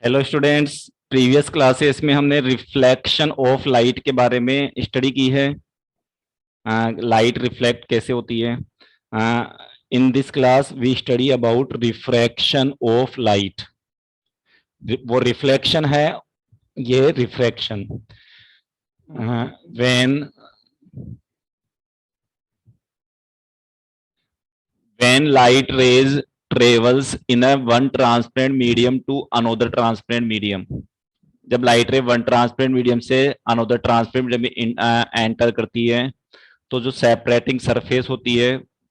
Hello students. Previous classes में हमने reflection of light के बारे में स्टडी की है। लाइट रिफ्लेक्ट कैसे होती है। In this class we study about refraction of light. वो रिफ्लेक्शन है, ये refraction. When when light rays travels in a one transparent medium to another transparent medium। जब light ray one transparent medium से another transparent medium में enter करती है, तो जो सेपरेटिंग सरफेस होती है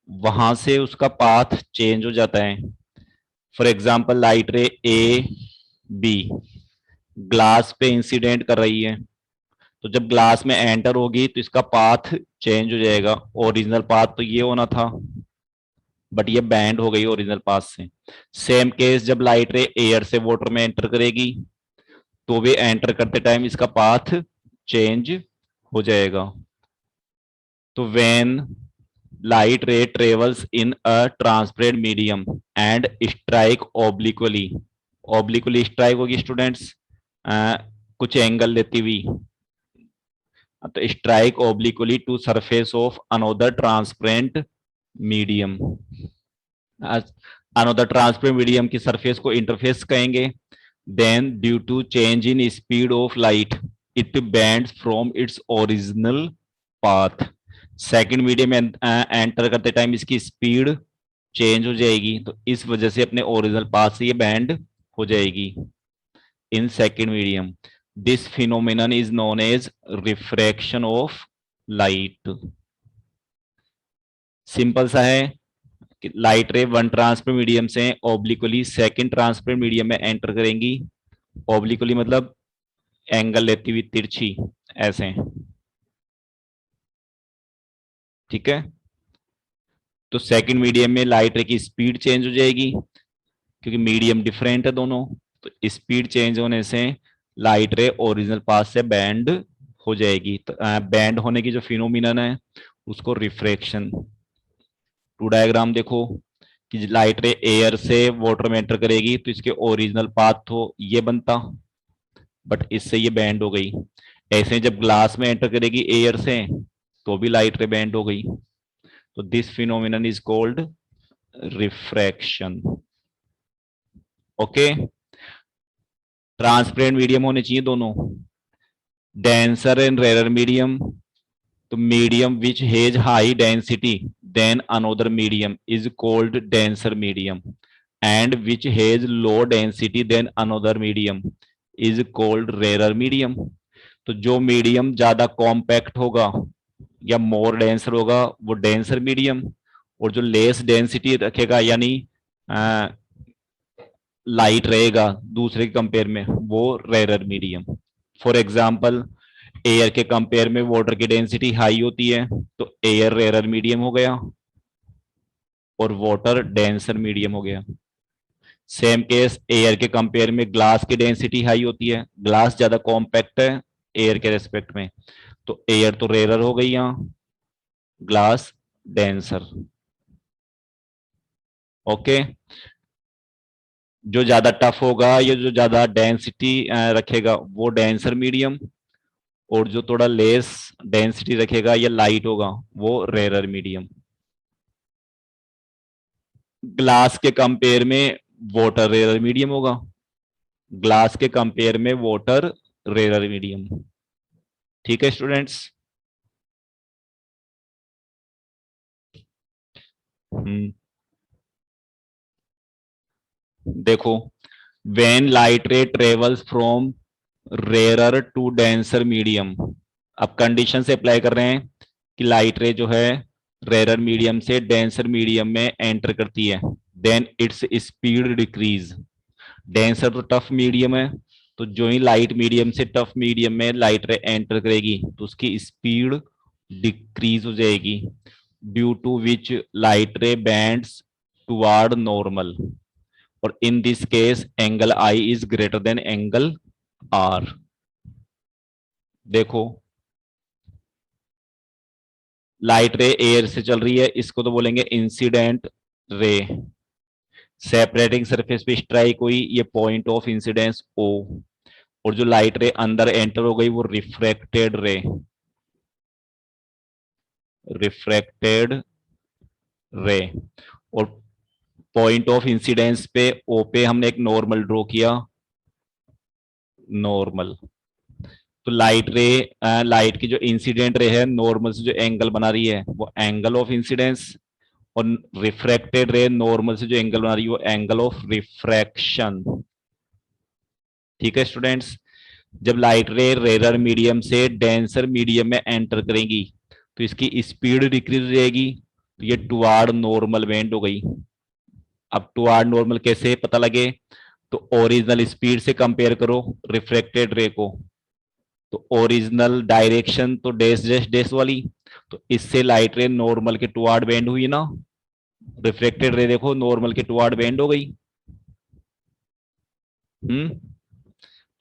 वहां से उसका पाथ चेंज हो जाता है। For example light ray A B glass पे इंसिडेंट कर रही है, तो जब ग्लास में एंटर होगी तो इसका पाथ चेंज हो जाएगा। ओरिजिनल पाथ तो ये होना था, बट ये बैंड हो गई ओरिजिनल पाथ से। सेम केस जब लाइट रे एयर से वाटर में एंटर करेगी, तो भी एंटर करते टाइम इसका पाथ चेंज हो जाएगा। तो when light ray travels in a transparent medium and strike obliquely, obliquely strike होगी स्टूडेंट्स कुछ एंगल लेती हुई, तो strike obliquely to surface of another transparent medium. Another transparent medium की सरफेस को इंटरफेस कहेंगे। Then due to change in speed of light it bends from its original path. Second medium में enter करते time इसकी speed change हो जाएगी, तो इस वजह से अपने ओरिजिनल पाथ से ये बैंड हो जाएगी in second medium. This phenomenon is known as refraction of light. Simple सा है कि light ray one transparent medium से ऑब्लिक्वली सेकंड ट्रांसपेरेंट मीडियम में एंटर करेंगी। ऑब्लिक्वली मतलब एंगल लेती हुई तिरछी, ऐसे। ठीक है, तो सेकंड मीडियम में लाइट रे की स्पीड चेंज हो जाएगी, क्योंकि मीडियम डिफरेंट है दोनों। तो स्पीड चेंज होने से लाइट रे ओरिजिनल पाथ से बैंड हो जाएगी। तो बैंड होने की जो फिनोमिनन है उसको रिफ्रैक्शन। टू डायग्राम देखो कि लाइट रे एयर से वाटर में एंटर करेगी तो इसके ओरिजिनल पाथ तो ये बनता, बट इससे ये बैंड हो गई। ऐसे जब ग्लास में एंटर करेगी एयर से, तो भी लाइट रे बैंड हो गई। तो this phenomenon is called refraction. Okay, transparent medium होने चाहिए दोनों, डेंसर एंड रेयर मीडियम। तो medium which has high density then another medium is called denser medium, and which has low density then another medium is called rare medium. तो जो medium ज्यादा compact होगा या मोर denser होगा वो denser medium, और जो लेस डेंसिटी रखेगा यानी लाइट रहेगा दूसरे के कंपेयर में, वो rare medium. For example air के कंपेयर में वाटर की डेंसिटी हाई होती है, तो एयर रेयर मीडियम हो गया और वाटर डेंसर मीडियम हो गया। सेम केस एयर के कंपेयर में ग्लास की डेंसिटी हाई होती है, ग्लास ज्यादा कॉम्पैक्ट है एयर के रेस्पेक्ट में, तो एयर तो रेयर हो गई यहां, ग्लास डेंसर। ओके, जो ज्यादा टफ होगा या जो ज्यादा डेंसिटी रखेगा वो डेंसर मीडियम, और जो थोड़ा लेस डेंसिटी रखेगा या लाइट होगा वो रेयर मीडियम। ग्लास के कंपेयर में वाटर रेयर मीडियम होगा, ग्लास के कंपेयर में वाटर रेयर मीडियम। ठीक है स्टूडेंट्स। देखो, when light ray travels from rare to denser medium, अब कंडीशन से अप्लाई कर रहे हैं कि लाइट रे जो है रेयर मीडियम से डेंसर मीडियम में एंटर करती है, then its speed decrease. Denser तो टफ मीडियम है, तो जो ही लाइट मीडियम से टफ मीडियम में लाइट रे एंटर करेगी तो उसकी स्पीड डिक्रीज हो जाएगी, due to which light ray bends toward normal, और in this case angle I is greater than angle R. देखो, लाइट रे एयर से चल रही है, इसको तो बोलेंगे इंसिडेंट रे। सेपरेटिंग सरफेस पे स्ट्राइक हुई, ये पॉइंट ऑफ इंसिडेंस ओ, और जो लाइट रे अंदर एंटर हो गई वो रिफ्रैक्टेड रे, रिफ्रैक्टेड रे, और पॉइंट ऑफ इंसिडेंस पे ओ पे हमने एक नॉर्मल ड्रॉ किया, नॉर्मल। तो लाइट रे, लाइट की जो इंसिडेंट रे है नॉर्मल से जो एंगल बना रही है वो एंगल ऑफ इंसिडेंस, और रिफ्रैक्टेड रे नॉर्मल से जो एंगल बना रही है वो एंगल ऑफ रिफ्रैक्शन। ठीक है स्टूडेंट्स, जब लाइट रे रेयर मीडियम से डेंसर मीडियम में एंटर करेंगी तो इसकी स्पीड डिक्रीज हो जाएगी, तो ये टुवार्ड नॉर्मल बेंड हो गई। अब टुवार्ड नॉर्मल कैसे पता लगे, तो ओरिजिनल स्पीड से कंपेयर करो रिफ्रैक्टेड रे को, तो ओरिजिनल डायरेक्शन तो डैश डैश डैश वाली, तो इससे लाइट रे नॉर्मल के टुवार्ड बेंड हुई ना, रिफ्लेक्टेड रे देखो नॉर्मल के टुवार्ड बेंड हो गई।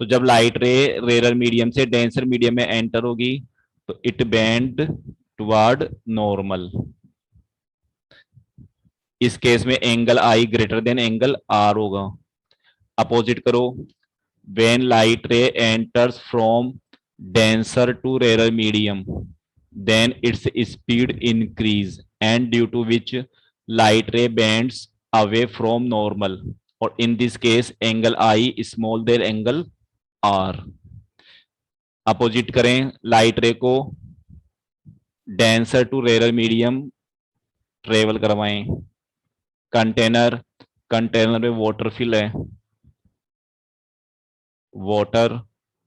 तो जब लाइट रे रेयर मीडियम से डेंसर मीडियम में एंटर होगी तो इट बेंड टुवार्ड नॉर्मल। इस केस में angle I greater than angle R होगा। अपोजिट करो, when light ray enters from denser to rarer medium then its speed increase and due to which light ray bends away from normal, or in this case angle I is small than angle R। Opposite करें, light ray को denser to rare medium travel करवाएं, container, container में water fill है, water,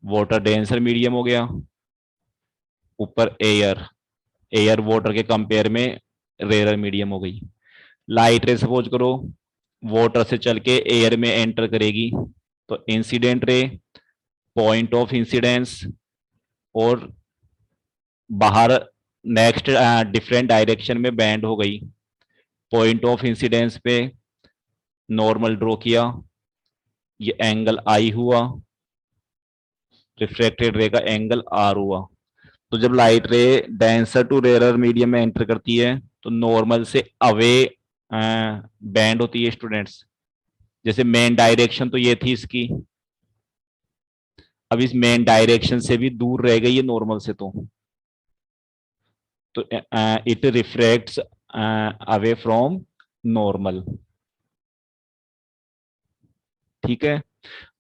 water denser medium हो गया, ऊपर air, air water के compare में रेयर मीडियम हो गई। लाइट रे सपोज करो वाटर से चल के एयर में एंटर करेगी, तो incident ray, point of incidence, और बाहर नेक्स्ट डिफरेंट डायरेक्शन में बैंड हो गई, पॉइंट ऑफ इंसिडेंस पे नॉर्मल ड्रॉ किया, ये एंगल आई हुआ, रिफ्रैक्टेड रे का एंगल आर हुआ। तो जब light ray denser to rare medium में एंटर करती है तो नॉर्मल से अवे बैंड होती है स्टूडेंट्स। जैसे मेन डायरेक्शन तो ये थी इसकी, अब इस मेन डायरेक्शन से भी दूर रह गई है नॉर्मल से, तो it refracts away from normal. ठीक है,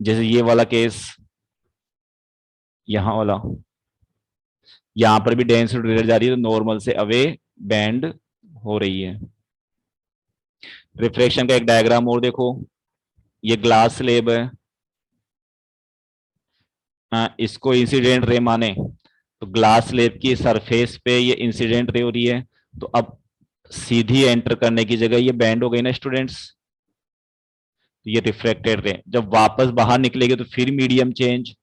जैसे ये वाला केस, यहां वाला, यहां पर भी डेंस रेयर जा रही है तो नॉर्मल से अवे बैंड हो रही है। रिफ्रैक्शन का एक डायग्राम और देखो, ये ग्लास स्लेब है, इसको इंसिडेंट रे माने तो ग्लास स्लेब की सरफेस पे ये इंसिडेंट रे हो रही है, तो अब सीधी एंटर करने की जगह ये बैंड हो गई ना स्टूडेंट्स, ये रिफ्रैक्टेड रे जब वापस बाहर निकलेगी तो फिर medium change,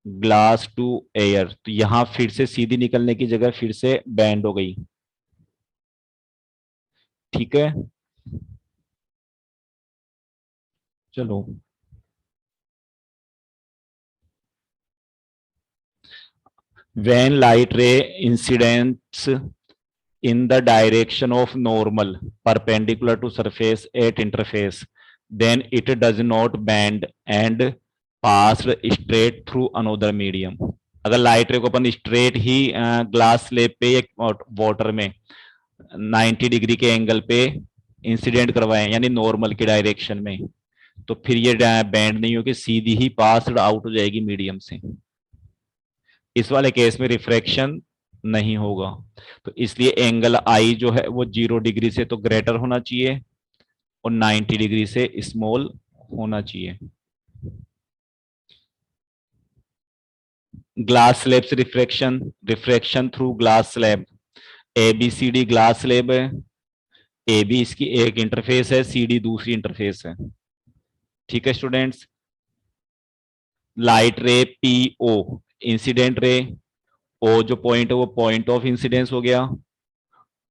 glass to air, तो यहां फिर से सीधी निकलने की जगह फिर से बैंड हो गई। ठीक है, चलो when light ray incidents in the direction of normal perpendicular to surface at interface then it does not bend and pass straight through another medium। अगर लाइट रे को अपन स्ट्रेट ही ग्लास स्लेब पे या water में 90 degree के angle पे incident करवाएं यानी normal की डायरेक्शन में, तो फिर ये बैंड नहीं होगी, सीधी ही पास आउट हो जाएगी मीडियम से। इस वाले केस में रिफ्रैक्शन नहीं होगा, तो इसलिए एंगल आई जो है वो 0 डिग्री से तो ग्रेटर होना चाहिए और 90 डिग्री से स्मॉल होना चाहिए। ग्लास स्लैब से refraction, refraction through glass slab, ABCD glass slab है, AB इसकी एक इंटरफेस है, CD दूसरी इंटरफेस है। ठीक है स्टूडेंट्स, लाइट रे PO इंसिडेंट रे, O जो पॉइंट है वो पॉइंट ऑफ इंसिडेंस हो गया,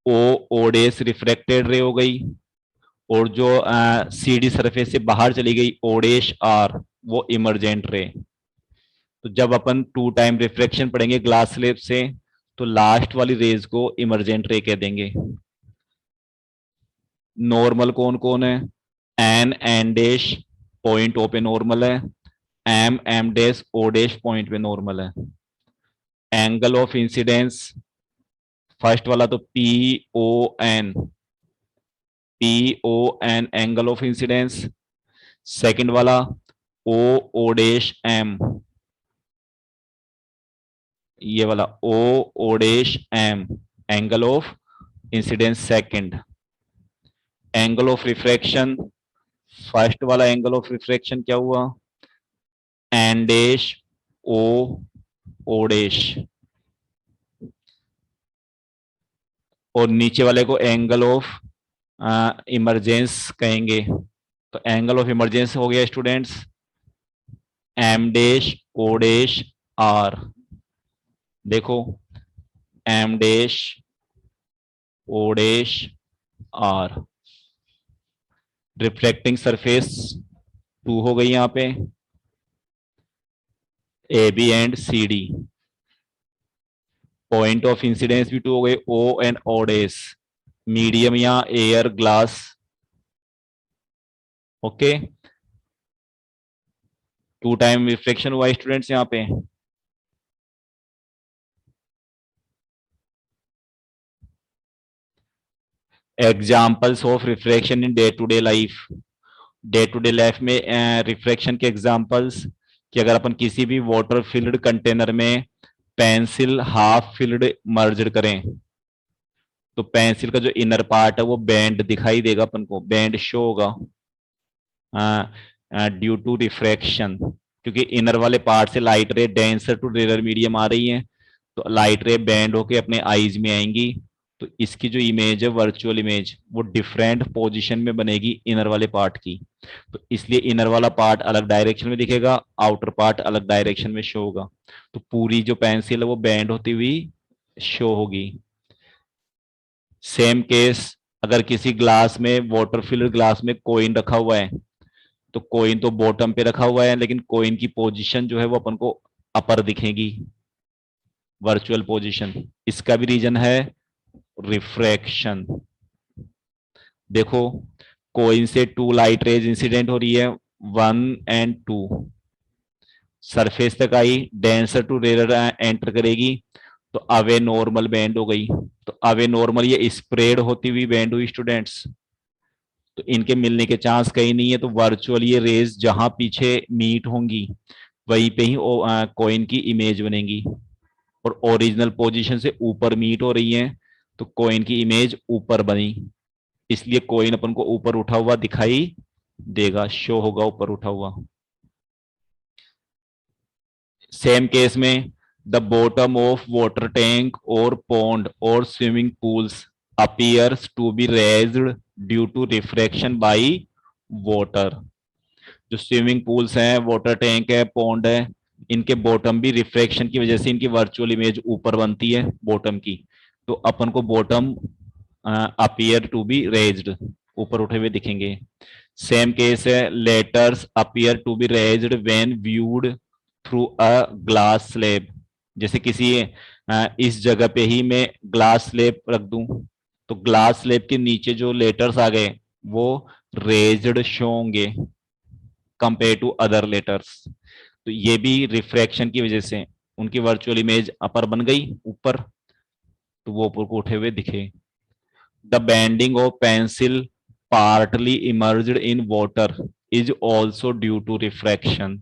O डेस रिफ्रैक्टेड रे हो गई, और जो CD सरफेस से बाहर चली गई O डैश R वो इमरजेंट रे। तो जब अपन 2 टाइम रिफ्रैक्शन पढ़ेंगे ग्लास स्लैब से तो लास्ट वाली रेज को इमरजेंट रे कह देंगे। नॉर्मल कौन कौन है, एन डैश पॉइंट ओ पे नॉर्मल है, M dash O dash point पे नॉर्मल है। एंगल ऑफ इंसिडेंस फर्स्ट वाला तो P O N angle of incidence, second वाला ओ ओ डैश एम, ये वाला O dash M angle of incidence second. Angle of refraction first वाला angle of refraction क्या हुआ, N dash O O dash, और नीचे वाले को एंगल ऑफ इमरजेंस कहेंगे। तो एंगल ऑफ इमरजेंस हो गया students M dash O dash R. देखो M dash O dash R. Reflecting surface two हो गई यहां पे, A B and C D. Point of incidence भी टू हो गए, O and O dash. Medium या air glass, okay. Two time reflection हुआ स्टूडेंट्स यहाँ पे। Examples of refraction in day to day life. Day to day life में refraction के examples कि अगर अपन किसी भी वाटर फिल्ड कंटेनर में पेंसिल हाफ फिल्ड मर्ज करें तो पेंसिल का जो इनर पार्ट है वो बैंड दिखाई देगा, अपन को बैंड शो होगा ड्यू टू रिफ्रैक्शन, क्योंकि इनर वाले पार्ट से light ray denser to rare medium आ रही है, तो लाइट रे बैंड होके अपने आईज में आएंगी। तो इसकी जो इमेज है वर्चुअल इमेज वो डिफरेंट पोजीशन में बनेगी इनर वाले पार्ट की। तो इसलिए इनर वाला पार्ट अलग डायरेक्शन में दिखेगा, आउटर पार्ट अलग डायरेक्शन में शो होगा। तो पूरी जो पेंसिल है वो बैंड होती हुई शो होगी। सेम केस अगर किसी ग्लास में वाटर फिल्ड ग्लास में कोइन रखा हुआ है तो कोइन तो बॉटम पे रखा हुआ है लेकिन कोइन की पोजीशन जो है वो अपन को अपर दिखेगी, वर्चुअल पोजीशन। इसका भी रीजन है रिफ्रैक्शन। देखो कोइन से टू लाइट रेज इंसिडेंट हो रही है, वन एंड टू, सरफेस तक आई, डेंसर टू रेयर एंटर करेगी तो अवे नॉर्मल बैंड हो गई। तो अवे नॉर्मल ये स्प्रेड होती हुई बैंड हुई स्टूडेंट्स, तो इनके मिलने के चांस कहीं नहीं है। तो वर्चुअल ये रेज जहां पीछे मीट होंगी वहीं पे ही कॉइन की इमेज बनेगी, और ओरिजिनल पोजीशन से ऊपर मीट हो रही है तो कॉइन की इमेज ऊपर बनी, इसलिए कॉइन अपन को ऊपर उठा हुआ दिखाई देगा, शो होगा ऊपर उठा हुआ। सेम केस में the bottom of water tank और पॉन्ड और swimming pools appears to be raised due to refraction by water. जो स्विमिंग पूल्स हैं, वाटर टैंक है, पॉन्ड है, इनके बॉटम भी रिफ्रैक्शन की वजह से इनकी वर्चुअल इमेज ऊपर बनती है बॉटम की, तो अपन को bottom appear to be raised, ऊपर उठे हुए दिखेंगे। सेम केस है letters appear to be raised when viewed through a glass slab. जैसे किसी इस जगह पे ही मैं ग्लास स्लेब रख दूं तो ग्लास स्लेब के नीचे जो लेटर्स आ गए वो रेज्ड शो होंगे कंपेयर टू अदर लेटर्स। तो ये भी रिफ्रैक्शन की वजह से उनकी वर्चुअल इमेज अपर बन गई ऊपर, तो वो ऊपर को उठे हुए दिखे। The bending of pencil partly immersed in water is also due to refraction.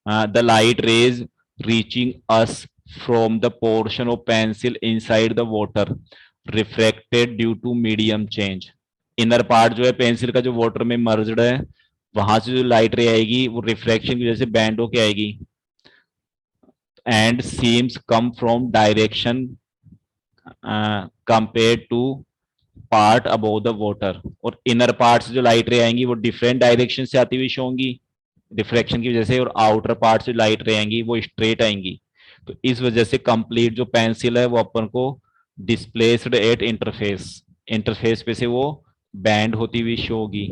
The light rays reaching us from the portion of pencil inside the water refracted due to medium change. Inner part जो है pencil का जो water में merged है वहां से जो light रे आएगी वो रिफ्रैक्शन की वजह से बैंड होके आएगी, and seems come from direction compare to part above the water. और इनर पार्ट से जो लाइट रे आएंगी वो डिफरेंट डायरेक्शन से आती हुई शो होंगी रिफ्लेक्शन की वजह से, और आउटर पार्ट से लाइट रे आएंगी वो स्ट्रेट आएंगी। तो इस वजह से कंप्लीट जो पेंसिल है वो अपन को डिस्प्लेस्ड एट इंटरफेस, इंटरफेस पे से वो बैंड होती हुई शो होगी।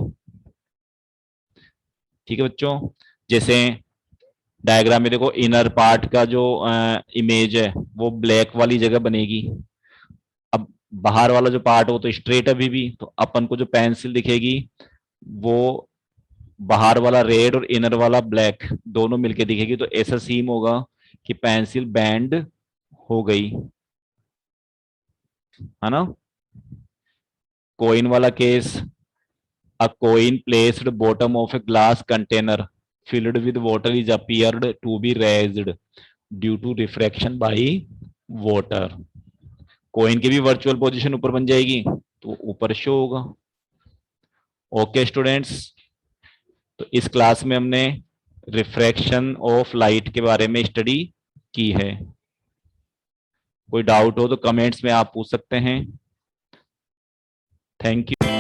ठीक है बच्चों, जैसे डायग्राम में देखो इनर पार्ट का जो इमेज है वो ब्लैक वाली जगह बनेगी, अब बाहर वाला जो पार्ट हो तो स्ट्रेट अभी भी, तो अपन को जो पेंसिल दिखेगी वो बाहर वाला रेड और इनर वाला ब्लैक दोनों मिलके दिखेगी, तो ऐसा सीन होगा कि पेंसिल बैंड हो गई, है ना। कोइन वाला case, a coin placed bottom of a glass container filled with water is appeared to be raised due to refraction by water। Coin की भी वर्चुअल पोजीशन ऊपर बन जाएगी तो ऊपर शो होगा। ओके स्टूडेंट्स, तो इस क्लास में हमने रिफ्रैक्शन ऑफ लाइट के बारे में स्टडी की है। कोई डाउट हो तो कमेंट्स में आप पूछ सकते हैं। Thank you.